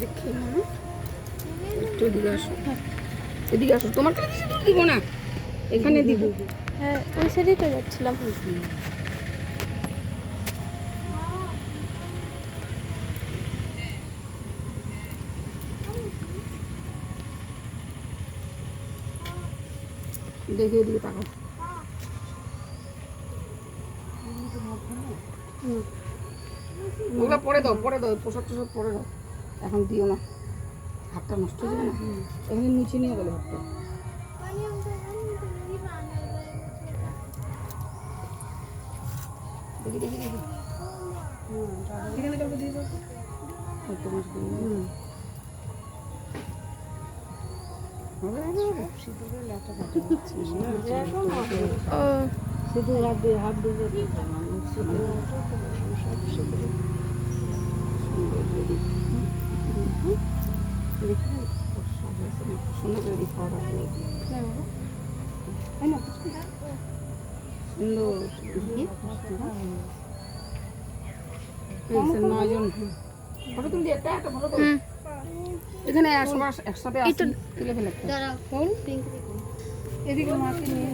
দেখি একটু এদিকে আসো, এদিকে আসো। তোমার কাছে বেশি দূর দিব না, এখানে দিব। হ্যাঁ ওই সাইডেই তো যাচ্ছিলাম। দেখে এদিকে তাকাও। ওগুলো পরে দাও, পরে দাও, পোশাক টোশাক পরে দাও, এখন দিও না, হাতটা নষ্ট হয়ে যাবে না। এখানে নিচে নিয়ে গেলে হাতটা। দেখি দেখি দেখি, এখানে কাউকে দিয়ে দাও তো। শুধু হাত দিয়ে হাত দিয়ে সুন্দর 9 জন ফটো তুলি, একটা একটা ফটো তুলি। এখানে সবার একসাথে আসি, তুলে ফেলে। এদিকে মাকে নিয়ে